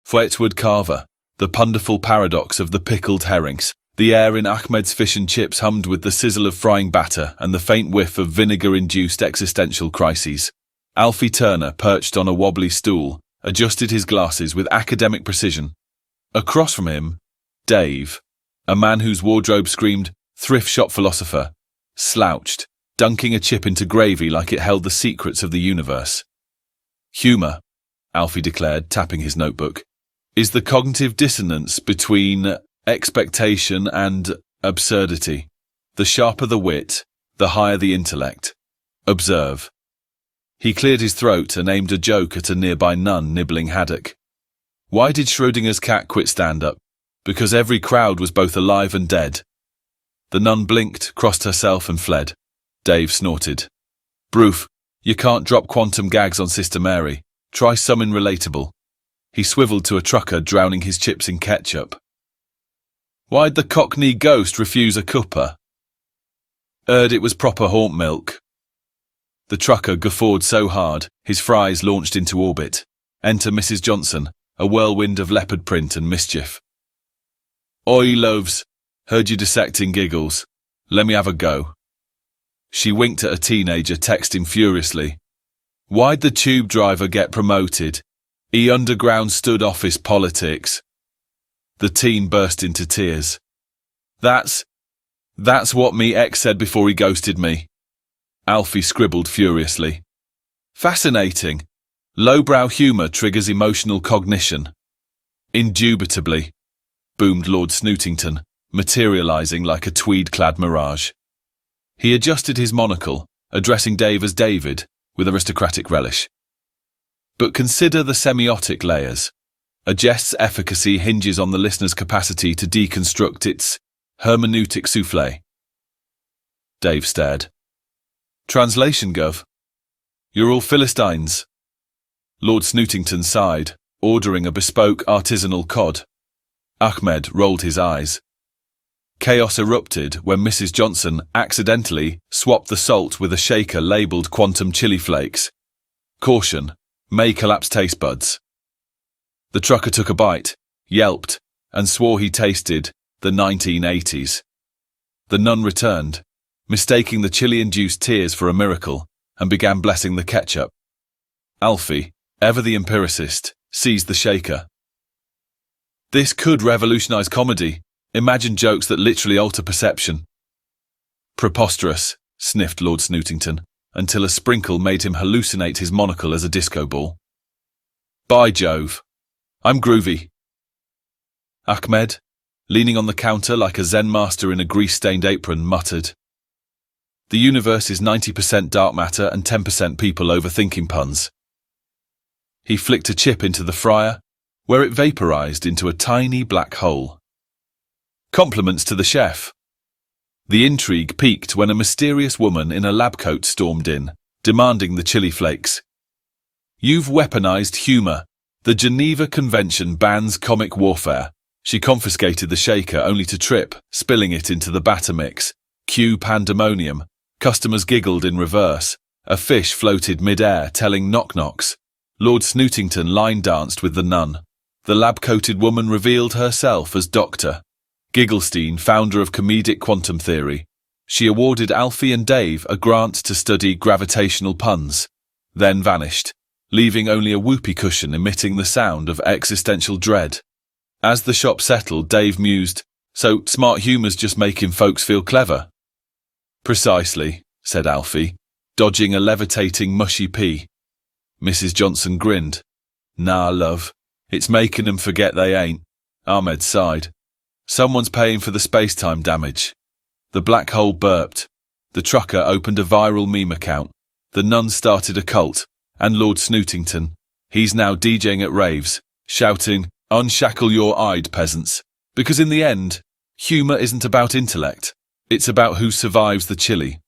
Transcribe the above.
Whittward Carver, the Punderful paradox of the pickled herrings. The air in Ahmed's fish and chips hummed with the sizzle of frying batter and the faint whiff of vinegar-induced existential crises. Alfie Turner, perched on a wobbly stool, adjusted his glasses with academic precision. Across from him, Dave, a man whose wardrobe screamed, "Thrift shop philosopher," slouched, dunking a chip into gravy like it held the secrets of the universe. "Humour," Alfie declared, tapping his notebook, "is the cognitive dissonance between expectation and absurdity. The sharper the wit, the higher the intellect. Observe." He cleared his throat and aimed a joke at a nearby nun nibbling haddock. Why did Schrodinger's cat quit stand-up? Because every crowd was both alive and dead. The nun blinked, crossed herself and fled. Dave snorted. "Broof, you can't drop quantum gags on Sister Mary. Try something relatable." He swiveled to a trucker drowning his chips in ketchup. "Why'd the Cockney ghost refuse a cuppa?" "'Eard it was proper haunt milk." The trucker guffawed so hard, his fries launched into orbit. Enter Mrs. Johnson, a whirlwind of leopard print and mischief. "Oi, loves, heard you dissecting giggles. Let me have a go." She winked at a teenager texting furiously. "Why'd the tube driver get promoted? He underground stood office politics." The teen burst into tears. That's what me ex said before he ghosted me." Alfie scribbled furiously. "Fascinating. Lowbrow humour triggers emotional cognition." "Indubitably," boomed Lord Snootington, materialising like a tweed-clad mirage. He adjusted his monocle, addressing Dave as David, with aristocratic relish. "But consider the semiotic layers. A jest's efficacy hinges on the listener's capacity to deconstruct its hermeneutic soufflé." Dave stared. "Translation, Gov. You're all Philistines." Lord Snootington sighed, ordering a bespoke artisanal cod. Ahmed rolled his eyes. Chaos erupted when Mrs. Johnson accidentally swapped the salt with a shaker labelled quantum chili flakes. Caution, may collapse taste buds. The trucker took a bite, yelped, and swore he tasted the 1980s. The nun returned, mistaking the chili-induced tears for a miracle, and began blessing the ketchup. Alfie, ever the empiricist, seized the shaker. "This could revolutionize comedy. Imagine jokes that literally alter perception." "Preposterous," sniffed Lord Snootington, until a sprinkle made him hallucinate his monocle as a disco ball. "By Jove, I'm groovy." Ahmed, leaning on the counter like a Zen master in a grease-stained apron, muttered, "The universe is 90% dark matter and 10% people overthinking puns." He flicked a chip into the fryer, where it vaporized into a tiny black hole. Compliments to the chef. The intrigue peaked when a mysterious woman in a lab coat stormed in, demanding the chili flakes. "You've weaponized humor. The Geneva Convention bans comic warfare." She confiscated the shaker only to trip, spilling it into the batter mix. Cue pandemonium. Customers giggled in reverse. A fish floated mid-air, telling knock-knocks. Lord Snootington line-danced with the nun. The lab-coated woman revealed herself as Dr. Gigglestein, founder of comedic quantum theory. She awarded Alfie and Dave a grant to study gravitational puns, then vanished, leaving only a whoopee cushion emitting the sound of existential dread. As the shop settled, Dave mused, "So smart humour's just making folks feel clever?" "Precisely," said Alfie, dodging a levitating mushy pea. Mrs. Johnson grinned. "Nah, love, it's making them forget they ain't." Ahmed sighed. "Someone's paying for the space-time damage." The black hole burped. The trucker opened a viral meme account. The nun started a cult. And Lord Snootington, he's now DJing at raves, shouting, "Unshackle your eyed peasants." Because in the end, humour isn't about intellect. It's about who survives the chili.